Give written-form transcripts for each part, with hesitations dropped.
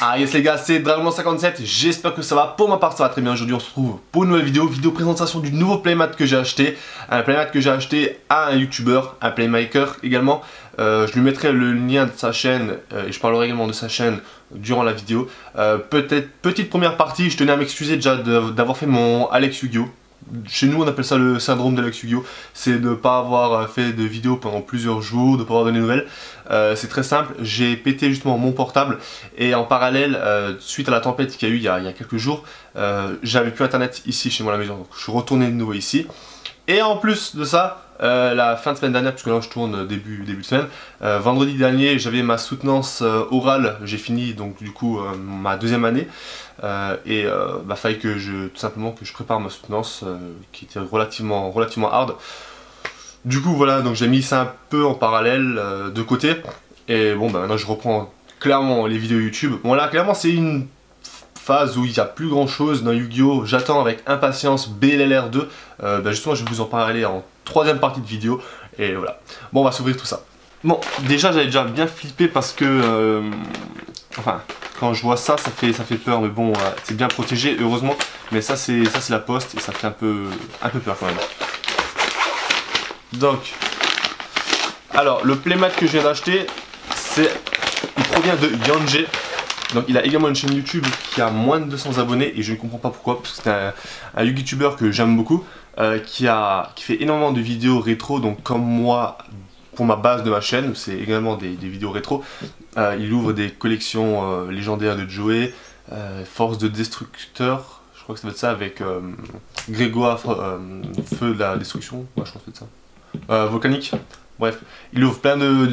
Ah yes les gars, c'est Dragon57, j'espère que ça va. Pour ma part ça va très bien. Aujourd'hui on se retrouve pour une nouvelle vidéo présentation du nouveau playmat que j'ai acheté. Un playmat que j'ai acheté à un youtubeur, un playmaker également. Je lui mettrai le lien de sa chaîne et je parlerai également de sa chaîne durant la vidéo. Peut-être petite première partie, je tenais à m'excuser déjà d'avoir fait mon Alex Yu-Gi-Oh! Chez nous on appelle ça le syndrome d'Alex Yu-Gi-Oh! C'est de ne pas avoir fait de vidéo pendant plusieurs jours, de ne pas avoir donné de nouvelles. C'est très simple, j'ai pété justement mon portable et en parallèle, suite à la tempête qu'il y a eu il y a quelques jours, j'avais plus internet ici chez moi à la maison, donc je suis retourné de nouveau ici. Et en plus de ça, la fin de semaine dernière, puisque là je tourne début de semaine, vendredi dernier j'avais ma soutenance orale, j'ai fini donc du coup ma deuxième année. Fallait que tout simplement que je prépare ma soutenance qui était relativement hard. Du coup voilà, donc j'ai mis ça un peu en parallèle de côté. Et bon bah maintenant je reprends clairement les vidéos YouTube. Bon là clairement c'est une phase où il n'y a plus grand chose dans Yu-Gi-Oh! J'attends avec impatience BLLR 2. Justement je vais vous en parler en troisième partie de vidéo. Et voilà. Bon on va s'ouvrir tout ça. Bon déjà j'avais déjà bien flippé parce que quand je vois ça, ça fait peur, mais bon, c'est bien protégé, heureusement. Mais ça c'est la poste et ça fait un peu peur quand même. Donc, alors le playmat que je viens d'acheter, il provient de Yanje. Donc il a également une chaîne YouTube qui a moins de 200 abonnés et je ne comprends pas pourquoi, parce que c'est un YouTuber que j'aime beaucoup, qui fait énormément de vidéos rétro, donc comme moi. Pour ma base de ma chaîne, c'est également des vidéos rétro. Il ouvre des collections légendaires de Joey, Force de Destructeur, je crois que ça va être ça, avec Grégoire, Feu de la Destruction, ouais, je crois que ça va être ça. Volcanique, bref, il ouvre plein de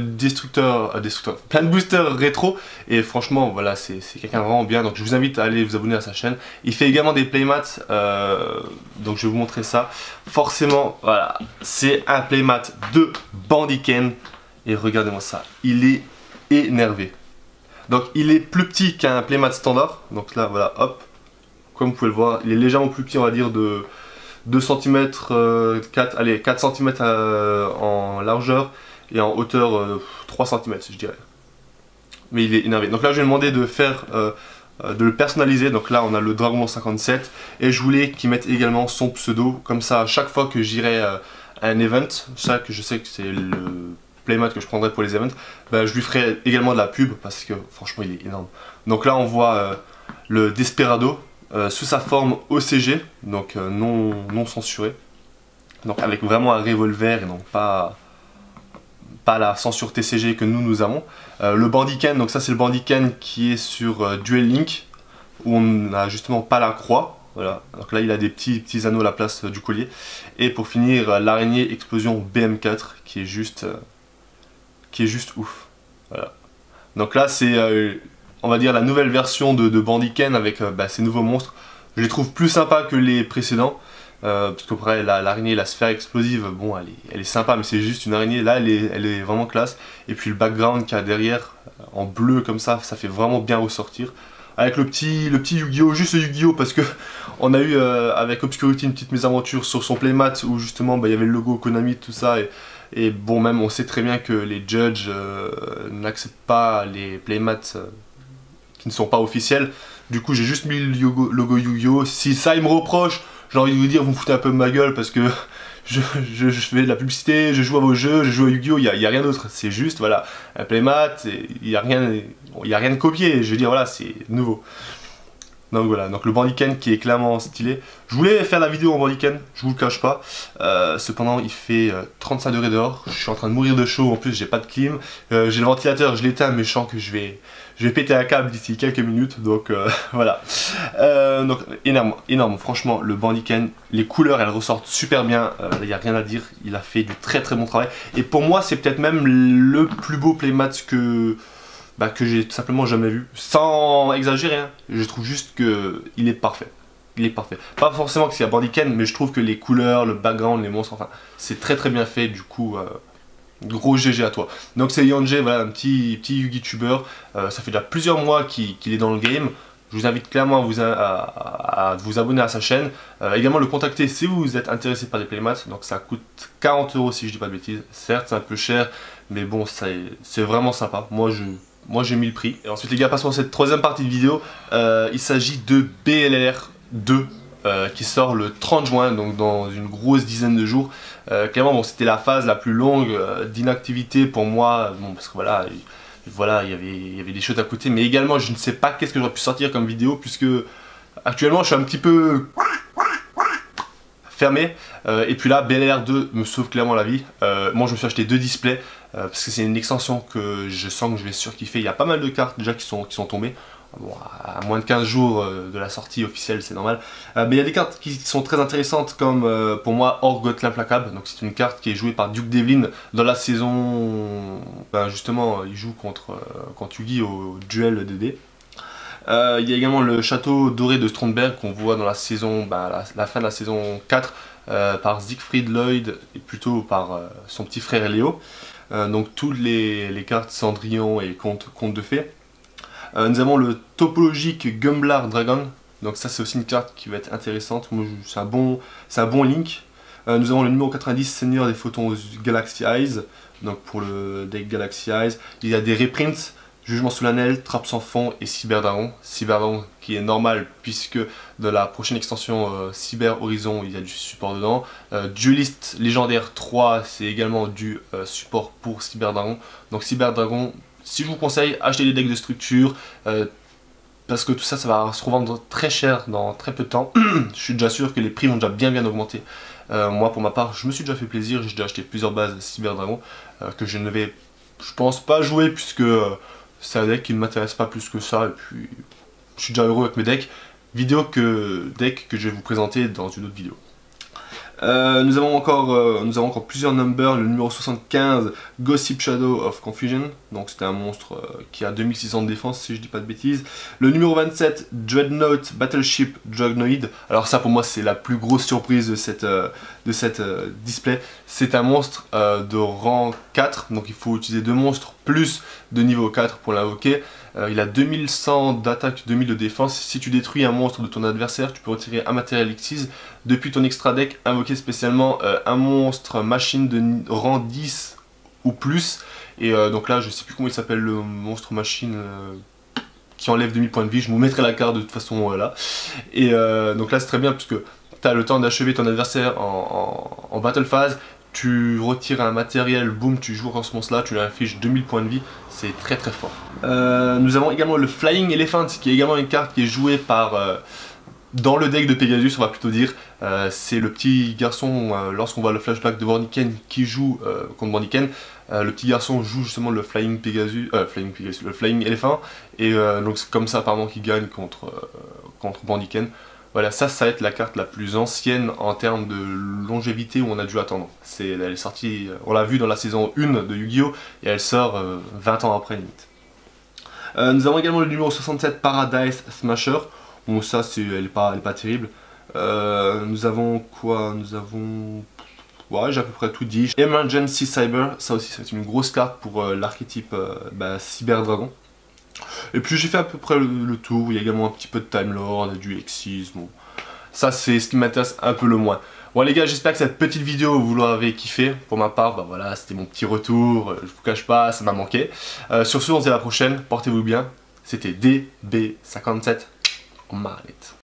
plein de boosters rétro, et franchement, voilà, c'est quelqu'un de vraiment bien, donc je vous invite à aller vous abonner à sa chaîne. Il fait également des playmats, donc je vais vous montrer ça. Forcément, voilà, c'est un playmat de Bandiken, et regardez-moi ça, il est énervé. Donc il est plus petit qu'un playmat standard, donc là, voilà, hop, comme vous pouvez le voir, il est légèrement plus petit, on va dire, de 2 cm, 4 cm en largeur et en hauteur 3 cm je dirais. Mais il est énervé. Donc là je vais demander de faire de le personnaliser. Donc là on a le Dragon57 et je voulais qu'il mette également son pseudo. Comme ça à chaque fois que j'irai à un event, ça que je sais que c'est le playmat que je prendrai pour les events, je lui ferai également de la pub parce que franchement il est énorme. Donc là on voit le Desperado. Sous sa forme OCG, donc non censuré, donc avec vraiment un revolver et donc pas la censure TCG que nous avons. Le Bandiken, donc ça c'est le Bandiken qui est sur Duel Link, où on n'a justement pas la croix, voilà, donc là il a des petits anneaux à la place du collier. Et pour finir, l'araignée explosion BM4 qui est juste ouf, voilà. Donc là c'est on va dire la nouvelle version de Bandiken avec ces nouveaux monstres. Je les trouve plus sympas que les précédents. Parce qu'après l'araignée, la sphère explosive, bon elle est sympa mais c'est juste une araignée. Là elle est vraiment classe. Et puis le background qu'il y a derrière, en bleu comme ça fait vraiment bien ressortir. Avec le petit Yu-Gi-Oh! Juste le Yu-Gi-Oh! Parce que on a eu avec Obscurity une petite mésaventure sur son playmat où justement il y avait le logo Konami, tout ça. Et bon, même on sait très bien que les judges n'acceptent pas les playmats qui ne sont pas officiels. Du coup j'ai juste mis le logo Yu-Gi-Oh! Si ça il me reproche, j'ai envie de vous dire vous me foutez un peu de ma gueule parce que je fais de la publicité, je joue à vos jeux, je joue à Yu-Gi-Oh! Il n'y a rien d'autre, c'est juste voilà un playmat, il n'y a rien de copié, je veux dire voilà c'est nouveau. Donc voilà, donc le Bandiken qui est clairement stylé. Je voulais faire la vidéo en Bandiken, je vous le cache pas. Cependant il fait 35 degrés dehors, je suis en train de mourir de chaud, en plus j'ai pas de clim. J'ai le ventilateur, je l'éteins mais je sens que je vais péter un câble d'ici quelques minutes, donc voilà. Donc énorme, franchement le Bandiken, les couleurs elles ressortent super bien, il n'y a rien à dire, il a fait du très bon travail. Et pour moi c'est peut-être même le plus beau playmat que j'ai tout simplement jamais vu, sans exagérer, hein. Je trouve juste que il est parfait. Il est parfait. Pas forcément que c'est un Bandiken, mais je trouve que les couleurs, le background, les monstres, enfin, c'est très bien fait, du coup, gros GG à toi. Donc c'est Yanje, voilà, un petit YouTuber, ça fait déjà plusieurs mois qu'il est dans le game. Je vous invite clairement à vous abonner à sa chaîne, également le contacter si vous êtes intéressé par les playmats. Donc ça coûte 40 € si je dis pas de bêtises, certes c'est un peu cher, mais bon c'est vraiment sympa. Moi moi j'ai mis le prix. Et ensuite les gars, passons à cette troisième partie de vidéo. Il s'agit de BLR 2 qui sort le 30 juin, donc dans une grosse dizaine de jours. Clairement, bon, c'était la phase la plus longue d'inactivité pour moi, bon, parce que voilà, il y avait des choses à côté, mais également je ne sais pas qu'est-ce que j'aurais pu sortir comme vidéo, puisque actuellement je suis un petit peu fermé, et puis là BLR 2 me sauve clairement la vie. Moi je me suis acheté 2 displays, parce que c'est une extension que je sens que je vais surkiffer. Il y a pas mal de cartes déjà qui sont tombées. Bon, à moins de 15 jours de la sortie officielle, c'est normal. Mais il y a des cartes qui sont très intéressantes, comme pour moi Orgoth l'implacable. Donc c'est une carte qui est jouée par Duke Devlin dans la saison. Ben justement, il joue contre Yugi au duel de dés. Il y a également le château doré de Stromberg qu'on voit dans la saison, la fin de la saison 4 par Siegfried Lloyd et plutôt par son petit frère Léo. Donc toutes les cartes Cendrillon et Conte de Fées. Nous avons le topologique Gumblar Dragon, donc ça c'est aussi une carte qui va être intéressante, c'est un bon link. Nous avons le numéro 90 Seigneur des Photons Galaxy Eyes, donc pour le deck Galaxy Eyes. Il y a des reprints, Jugement Solennel, Trappe sans fond et Cyberdragon. Cyberdragon qui est normal puisque dans la prochaine extension Cyber Horizon il y a du support dedans. Duelist Légendaire 3 c'est également du support pour Cyberdragon. Donc Cyberdragon, si je vous conseille, achetez des decks de structure, parce que tout ça, ça va se revendre très cher dans très peu de temps. Je suis déjà sûr que les prix vont déjà bien augmenter. Moi, pour ma part, je me suis déjà fait plaisir, j'ai déjà acheté plusieurs bases Cyberdragon, que je ne vais, je pense, pas jouer, puisque c'est un deck qui ne m'intéresse pas plus que ça, et puis je suis déjà heureux avec mes decks. Deck que je vais vous présenter dans une autre vidéo. Nous avons encore plusieurs numbers. Le numéro 75, Gossip Shadow of Confusion, donc c'était un monstre qui a 2600 de défense si je dis pas de bêtises. Le numéro 27, Dreadnought Battleship Dragonoid. Alors ça pour moi c'est la plus grosse surprise de cette display. C'est un monstre de rang 4, donc il faut utiliser 2 monstres plus de niveau 4 pour l'invoquer. Il a 2100 d'attaque, 2000 de défense. Si tu détruis un monstre de ton adversaire, tu peux retirer un matériel Xyz depuis ton extra deck, invoquer spécialement un monstre machine de rang 10 ou plus. Et donc là, je sais plus comment il s'appelle le monstre machine qui enlève 2000 points de vie. Je vous mettrai la carte de toute façon là. Et donc là, c'est très bien puisque tu as le temps d'achever ton adversaire en battle phase. Tu retires un matériel, boum, tu joues dans ce monstre là, tu lui affiches 2000 points de vie, c'est très fort. Nous avons également le Flying Elephant, qui est également une carte qui est jouée par, dans le deck de Pegasus, on va plutôt dire. C'est le petit garçon, lorsqu'on voit le flashback de Borniken qui joue contre Borniken, le petit garçon joue justement le Flying Pegasus, le Flying Elephant, et donc c'est comme ça apparemment qu'il gagne contre Borniken. Voilà, ça va être la carte la plus ancienne en termes de longévité où on a dû attendre. Elle est sortie, on l'a vu dans la saison 1 de Yu-Gi-Oh! Et elle sort 20 ans après limite. Nous avons également le numéro 67 Paradise Smasher. Bon ça elle est pas terrible. Nous avons quoi? Nous avons... Ouais, j'ai à peu près tout dit. Emergency Cyber, ça aussi c'est une grosse carte pour l'archétype Cyber Dragon. Et puis j'ai fait à peu près le tour. Il y a également un petit peu de Time Lord, du Xyz. Bon. Ça c'est ce qui m'intéresse un peu le moins. Bon les gars, j'espère que cette petite vidéo vous l'avez kiffé. Pour ma part, voilà, c'était mon petit retour. Je vous cache pas, ça m'a manqué. Sur ce, on se dit à la prochaine. Portez-vous bien. C'était DB57. On m'arrête.